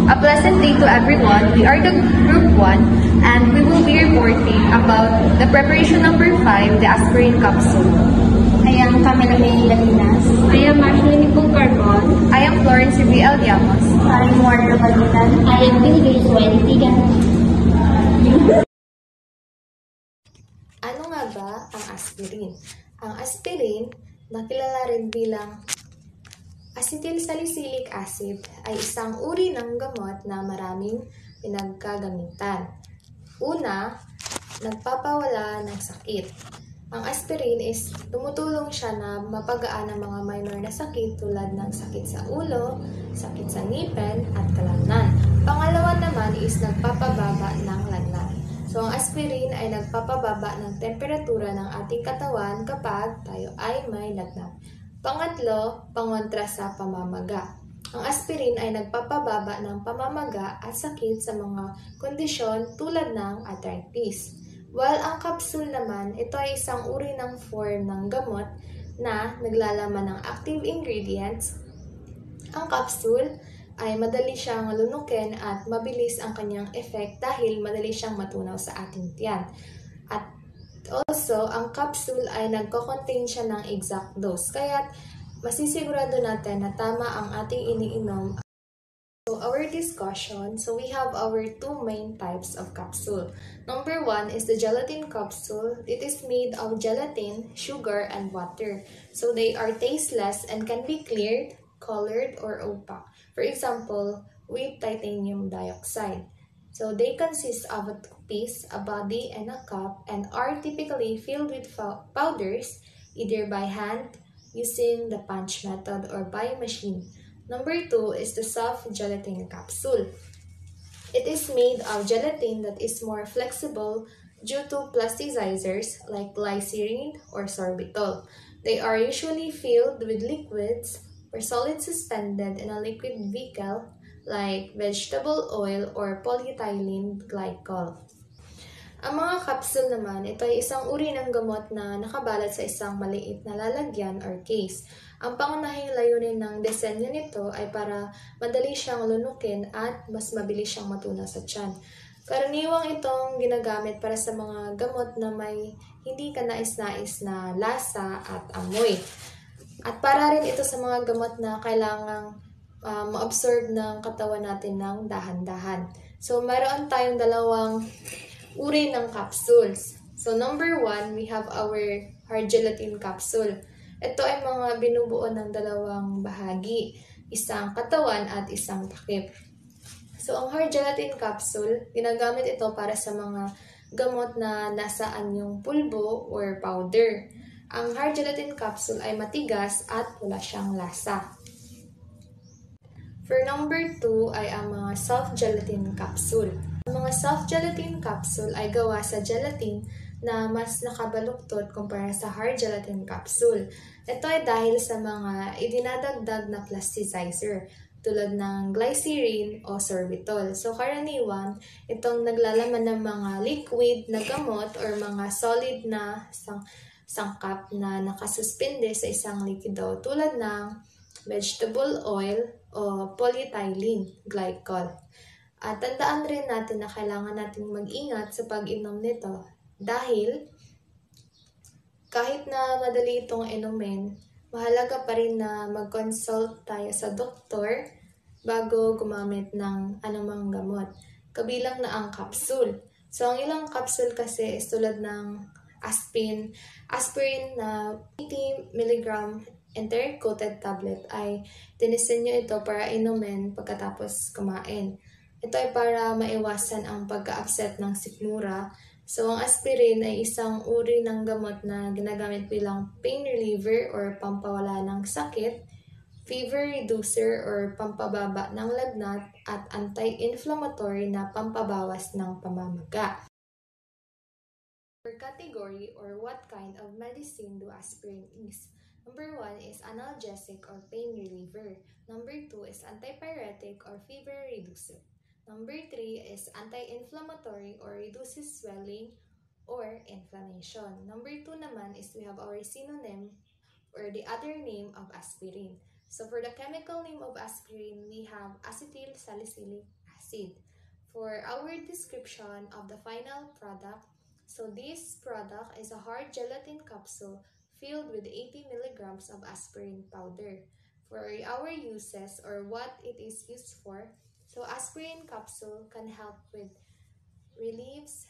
A pleasant day to everyone. We are the Group 1 and we will be reporting about the preparation number 5, the aspirin capsule. I am Camila May Latinas. I am Marshall Nicole Carbon. I am Florence Riviel Llamas. I am Marta Balitan. I am Pilgrim Suelitigan. Ano nga ba ang aspirin? Ang aspirin, nakilala rin bilang acetylsalicylic acid, ay isang uri ng gamot na maraming pinagkagamitan. Una, nagpapawala ng sakit. Ang aspirin is tumutulong siya na mapagaan ang mga minor na sakit tulad ng sakit sa ulo, sakit sa ngipin, at kalamnan. Pangalawa naman is nagpapababa ng lagnat. So, ang aspirin ay nagpapababa ng temperatura ng ating katawan kapag tayo ay may lagnat. Pangatlo, pangontra sa pamamaga. Ang aspirin ay nagpapababa ng pamamaga at sakit sa mga kondisyon tulad ng arthritis. While ang capsule naman, ito ay isang uri ng form ng gamot na naglalaman ng active ingredients. Ang capsule ay madali siyang lunukin at mabilis ang kanyang effect dahil madali siyang matunaw sa ating tiyan. At also, ang capsule ay nagko-contain siya ng exact dose, kaya masisigurado natin na tama ang ating iniinom. So, our discussion, we have our two main types of capsule. Number 1 is the gelatin capsule. It is made of gelatin, sugar, and water. So, they are tasteless and can be cleared, colored, or opaque. For example, with titanium dioxide. So, they consist of a piece, a body, and a cup, and are typically filled with powders, either by hand, using the punch method, or by machine. Number 2 is the soft gelatin capsule. It is made of gelatin that is more flexible due to plasticizers like glycerin or sorbitol. They are usually filled with liquids or solid suspended in a liquid vehicle like vegetable oil or polyethylene glycol. Ang mga capsule naman, ito ay isang uri ng gamot na nakabalot sa isang maliit na lalagyan or case. Ang pangunahing layunin ng disenyo nito ay para madali siyang lunukin at mas mabilis siyang matunaw sa tiyan. Karaniwang itong ginagamit para sa mga gamot na may hindi kanais-nais na lasa at amoy. At para rin ito sa mga gamot na kailangang ma-absorb ng katawan natin ng dahan-dahan. So, mayroon tayong dalawang uri ng capsules. So, number 1, we have our hard gelatin capsule. Ito ay mga binubuo ng dalawang bahagi, isang katawan at isang takip. So, ang hard gelatin capsule, ginagamit ito para sa mga gamot na nasa anyong pulbo or powder. Ang hard gelatin capsule ay matigas at wala siyang lasa. For number 2 ay ang mga soft gelatin capsule. Ang mga soft gelatin capsule ay gawa sa gelatin na mas nakabaluktot kumpara sa hard gelatin capsule. Ito ay dahil sa mga idinadagdag na plasticizer tulad ng glycerin o sorbitol. So karaniwan, itong naglalaman ng mga liquid na gamot or mga solid na sangkap na nakasuspende sa isang likido tulad ng vegetable oil o polyethylene glycol. At tandaan rin natin na kailangan natin mag-ingat sa pag-inom nito dahil kahit na madali itong inumin, mahalaga pa rin na mag-consult tayo sa doktor bago gumamit ng anumang gamot, kabilang na ang capsule. So, ang ilang capsule kasi is tulad ng aspirin na 80 mg enteric coated tablet ay dinisenyo ito para inumin pagkatapos kumain. Ito ay para maiwasan ang pagka-upset ng sikmura. So, ang aspirin ay isang uri ng gamot na ginagamit bilang pain reliever or pampawala ng sakit, fever reducer or pampababa ng lagnat, at anti-inflammatory na pampabawas ng pamamaga. For category or what kind of medicine do aspirin is? Number 1 is analgesic or pain reliever. Number 2 is antipyretic or fever reducer. Number 3 is anti-inflammatory or reduces swelling or inflammation. Number 2 naman is we have our synonym or the other name of aspirin. So for the chemical name of aspirin, we have acetylsalicylic acid. For our description of the final product, so this product is a hard gelatin capsule filled with 80 milligrams of aspirin powder. For our uses or what it is used for, so aspirin capsule can help with relieves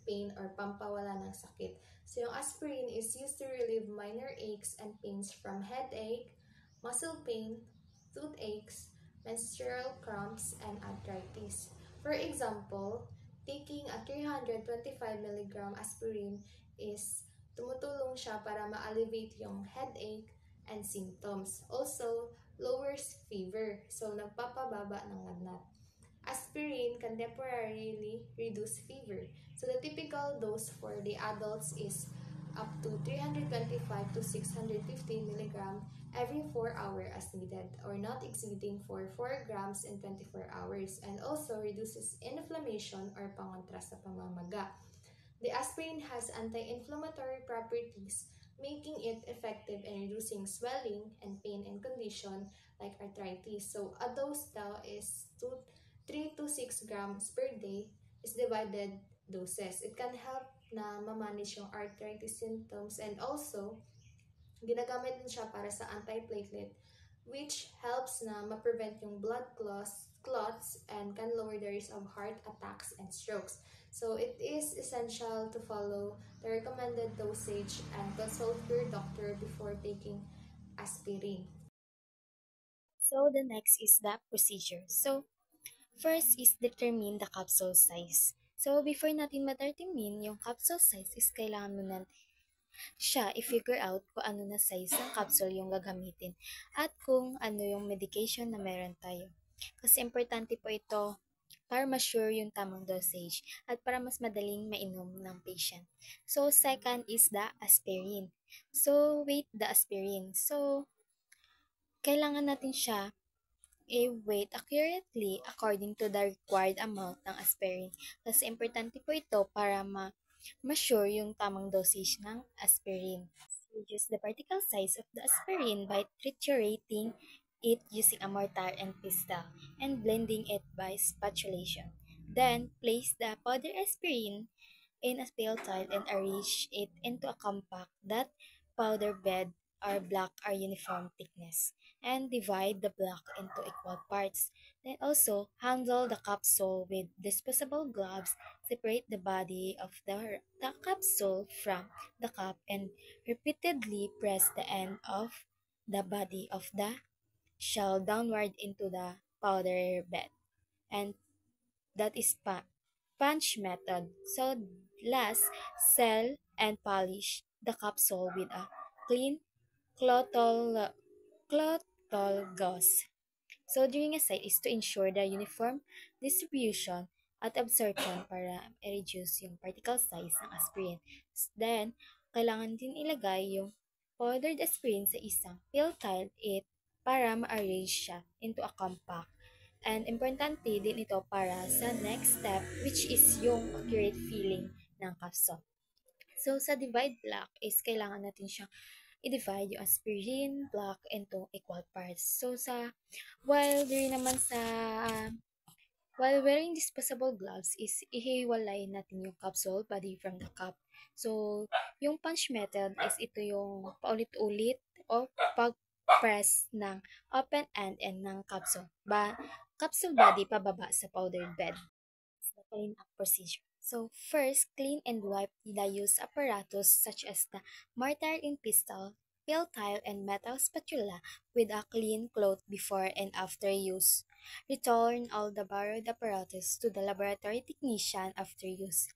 pain or pampawala ng sakit. So yung aspirin is used to relieve minor aches and pains from headache, muscle pain, toothaches, menstrual cramps, and arthritis. For example, taking a 325 milligram aspirin is tumutulong siya para ma-alleviate yung headache and symptoms. Also, lowers fever. So, nagpapababa ng lagnat. Aspirin can temporarily reduce fever. So the typical dose for the adults is up to 325 to 650 milligram every 4 hours as needed, or not exceeding for 4 grams in 24 hours, and also reduces inflammation or pangontra sa pamamaga. The aspirin has anti-inflammatory properties, making it effective in reducing swelling and pain in condition like arthritis. So a dose daw is 3 to 6 grams per day is divided doses. It can help na ma-manage yung arthritis symptoms, and also ginagamit din siya para sa antiplatelet, which helps na ma-prevent yung blood clots and can lower the risk of heart attacks and strokes. So it is essential to follow the recommended dosage and consult your doctor before taking aspirin. So the next is the procedure. So first is determine the capsule size. So before natin ma-determine yung capsule size is kailangan mo natin siya i-figure out kung ano na size ng capsule yung gagamitin at kung ano yung medication na meron tayo. Kasi importante po ito para ma-sure yung tamang dosage at para mas madaling mainom ng patient. So second is the aspirin. So weight the aspirin. So kailangan natin siya i-weight accurately according to the required amount ng aspirin. Kasi importante po ito para ma-sure yung tamang dosage ng aspirin. Reduce the particle size of the aspirin by triturating it using a mortar and pestle and blending it by spatulation. Then, place the powder aspirin in a pail tile and arrange it into a compact that powder bed or block are uniform thickness, and divide the block into equal parts. Then also, handle the capsule with disposable gloves, separate the body of the capsule from the cup, and repeatedly press the end of the body of the shell downward into the powder bed. And that is punch method. So last, seal and polish the capsule with a clean clothal gauze. So during a site is to ensure the uniform distribution at absorption para i-reduce yung particle size ng aspirin. Then, kailangan din ilagay yung powdered aspirin sa isang pill tile para ma-arrange siya into a compact. And importante din ito para sa next step, which is yung accurate filling ng capsule. So sa divide block is kailangan natin siyang i-divide yung aspirin block into equal parts. So while wearing disposable gloves is ihiwalay natin yung capsule body from the cup. So yung punch method is ito yung paulit-ulit o pag-press ng open end ng capsule body pababa sa powdered bed. The clean-up procedure. So first, clean and wipe the used apparatus such as the mortar and pestle, pill tile, and metal spatula with a clean cloth before and after use. Return all the borrowed apparatus to the laboratory technician after use.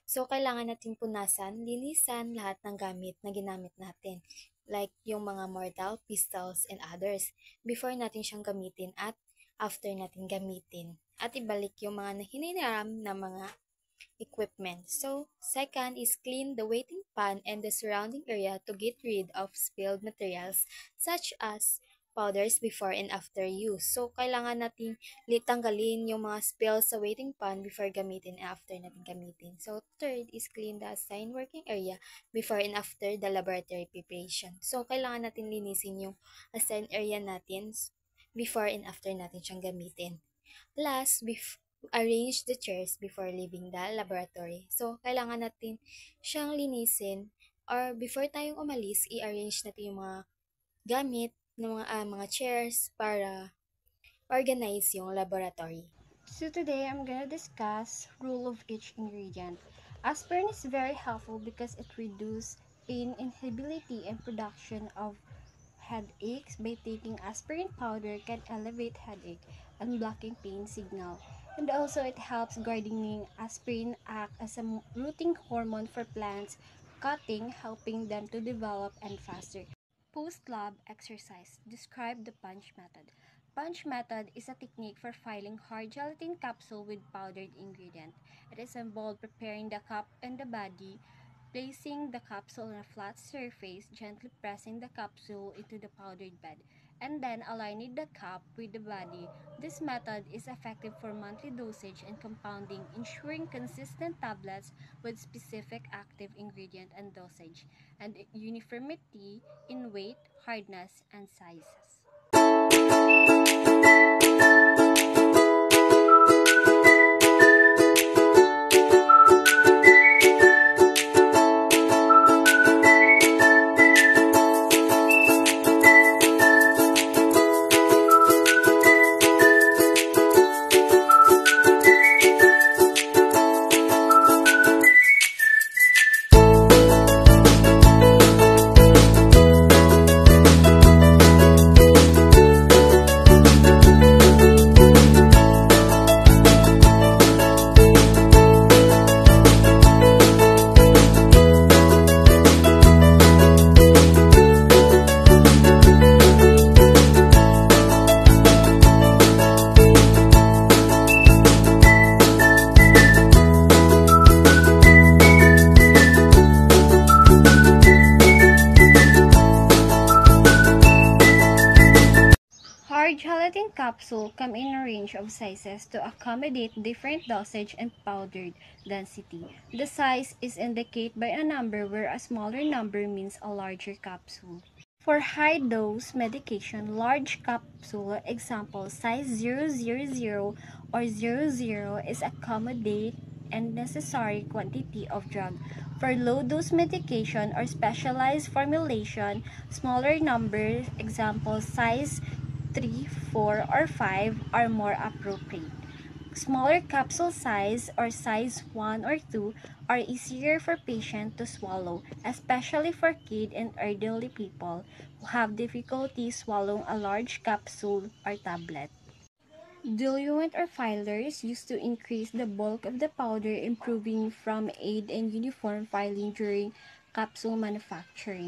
So kailangan natin punasan, linisan lahat ng gamit na ginamit natin, like yung mga mortar, pistols, and others, before natin siyang gamitin at after natin gamitin. At ibalik yung mga hiniram na mga equipment. So, second is clean the waiting pan and the surrounding area to get rid of spilled materials such as powders before and after use. So, kailangan natin tanggalin yung mga spills sa waiting pan before gamitin and after natin gamitin. So, third is clean the assigned working area before and after the laboratory preparation. So, kailangan natin linisin yung assigned area natin before and after natin siyang gamitin. Plus, arrange the chairs before leaving the laboratory. So, kailangan natin siyang linisin or before tayong umalis, i-arrange natin yung mga gamit ng mga chairs para organize yung laboratory. So today I'm gonna discuss role of each ingredient. Aspirin is very helpful because it reduces pain inhibibility and production of headaches. By taking aspirin powder can elevate headache and blocking pain signal. And also it helps gardening. Aspirin act as a rooting hormone for plants, cutting, helping them to develop and faster. Post-lab exercise. Describe the punch method. Punch method is a technique for filling hard gelatin capsule with powdered ingredient. It is involved preparing the cup and the body, placing the capsule on a flat surface, gently pressing the capsule into the powdered bed, and then aligning the cup with the body. This method is effective for monthly dosage and compounding, ensuring consistent tablets with specific active ingredient and dosage, and uniformity in weight, hardness, and sizes. Hard gelatin capsule come in a range of sizes to accommodate different dosage and powdered density. The size is indicated by a number where a smaller number means a larger capsule. For high-dose medication, large capsule, example size 000 or 00 is accommodate and necessary quantity of drug. For low-dose medication or specialized formulation, smaller numbers, example size 3, 4, or 5 are more appropriate. Smaller capsule size or size 1 or 2 are easier for patients to swallow, especially for kids and elderly people who have difficulty swallowing a large capsule or tablet. Diluent or filers used to increase the bulk of the powder, improving from aid and uniform filing during capsule manufacturing.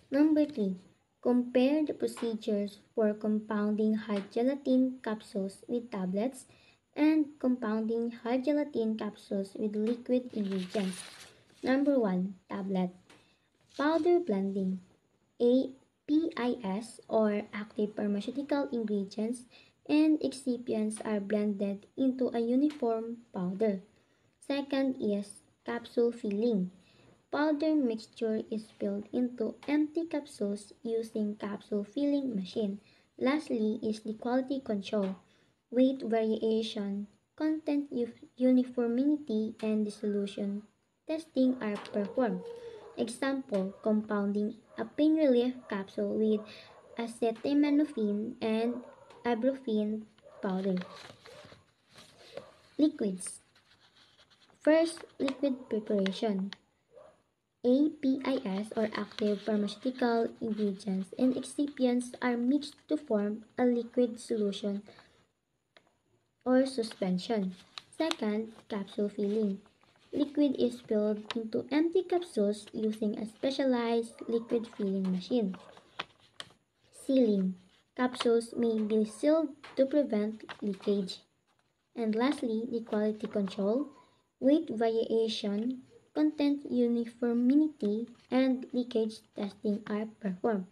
Number 3. Compare the procedures for compounding hard gelatin capsules with tablets and compounding hard gelatin capsules with liquid ingredients. Number 1. Tablet. Powder blending. PIS or active pharmaceutical ingredients and excipients are blended into a uniform powder. Second is capsule filling. Powder mixture is filled into empty capsules using capsule filling machine. Lastly is the quality control. Weight variation, content uniformity, and dissolution testing are performed. Example, compounding a pain relief capsule with acetaminophen and ibuprofen powder. Liquids. First, liquid preparation. APIs or active pharmaceutical ingredients and excipients are mixed to form a liquid solution or suspension. Second, capsule filling. Liquid is filled into empty capsules using a specialized liquid filling machine. Sealing. Capsules may be sealed to prevent leakage. And lastly, the quality control, weight variation, content uniformity, and leakage testing are performed.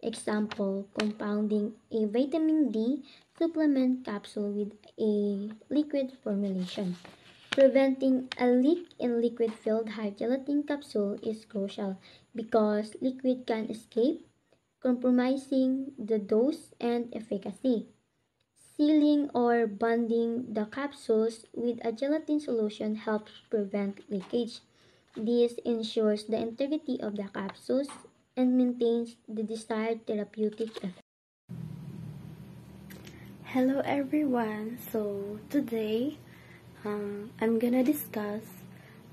Example, compounding a vitamin D supplement capsule with a liquid formulation. Preventing a leak in liquid-filled hard gelatin capsule is crucial because liquid can escape, compromising the dose and efficacy. Sealing or bonding the capsules with a gelatin solution helps prevent leakage. This ensures the integrity of the capsules and maintains the desired therapeutic effect. Hello everyone. So today I'm gonna discuss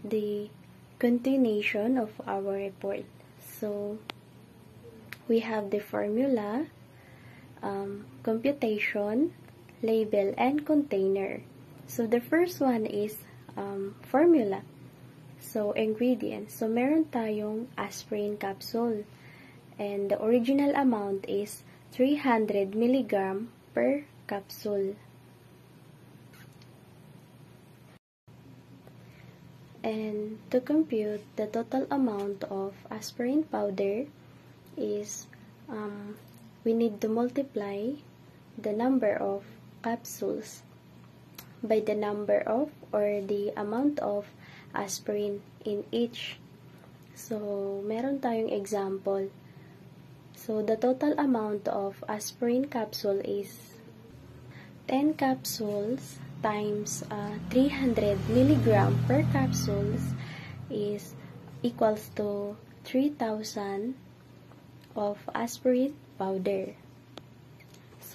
the continuation of our report. So we have the formula, computation, label, and container. So the first one is formula. So ingredients. So meron tayong aspirin capsule and the original amount is 300 mg per capsule. And to compute the total amount of aspirin powder is we need to multiply the number of capsules by the number of or the amount of aspirin in each. So, meron tayong example. So, the total amount of aspirin capsule is 10 capsules times 300 mg per capsules is equals to 3,000 of aspirin powder.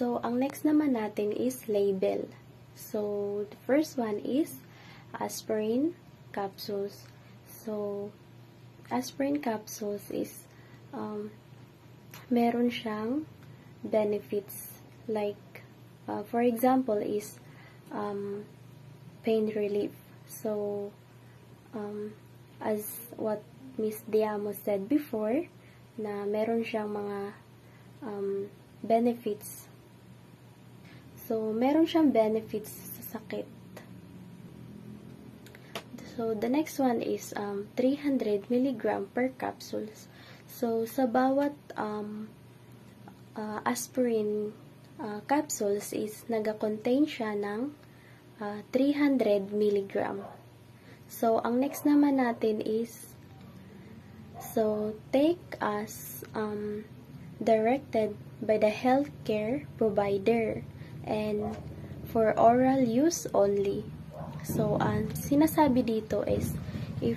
So, ang next naman natin is label. So, the first one is aspirin capsules. So, aspirin capsules is meron siyang benefits like for example is pain relief. So, as what Miss Diamo said before, na meron siyang mga benefits. So, meron siyang benefits sa sakit. So, the next one is 300 mg per capsules. So, sa bawat aspirin capsules is naga-contain siya ng 300 mg. So, ang next naman natin is take as directed by the healthcare provider and for oral use only. So, ang sinasabi dito is if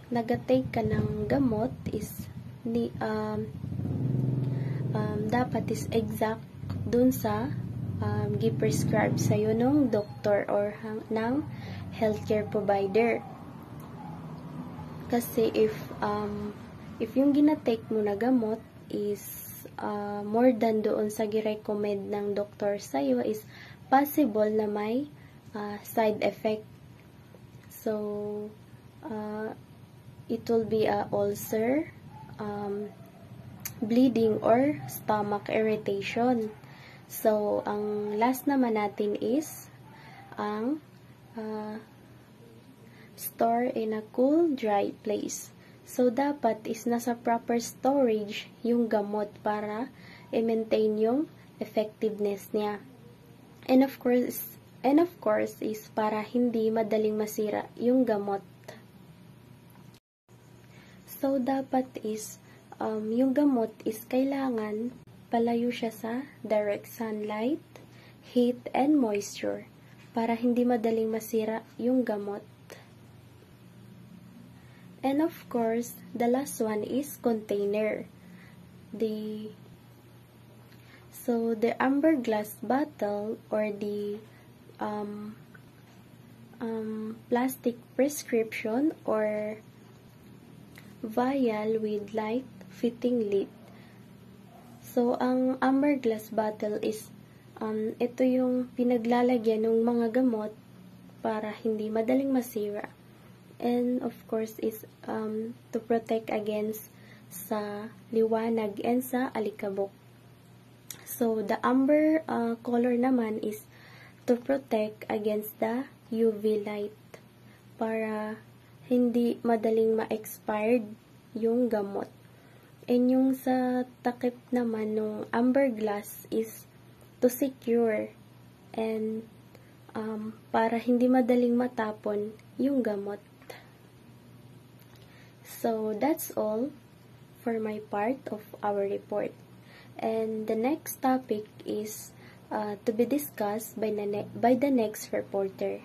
nag-take ka ng gamot is dapat is exact dun sa gi-prescribe sa'yo ng doctor or ng healthcare provider. Kasi if yung ginatake mo na gamot is more than doon sa gi-recommend ng doctor sa'yo is possible na may side effect. So, it will be a ulcer, bleeding, or stomach irritation. So, ang last naman natin is ang store in a cool, dry place. So, dapat is nasa proper storage yung gamot para i-maintain yung effectiveness niya. And of course is para hindi madaling masira yung gamot. So, dapat is yung gamot is kailangan palayo siya sa direct sunlight, heat, and moisture para hindi madaling masira yung gamot. And of course, the last one is container. The amber glass bottle or the plastic prescription or vial with light fitting lid. So, ang amber glass bottle is ito yung pinaglalagyan ng mga gamot para hindi madaling masira. And of course is to protect against sa liwanag and sa alikabok. So, the amber color naman is to protect against the UV light para hindi madaling ma-expired yung gamot. And yung sa takip naman ng amber glass is to secure and para hindi madaling matapon yung gamot. So, that's all for my part of our report. And the next topic is to be discussed by the next reporter.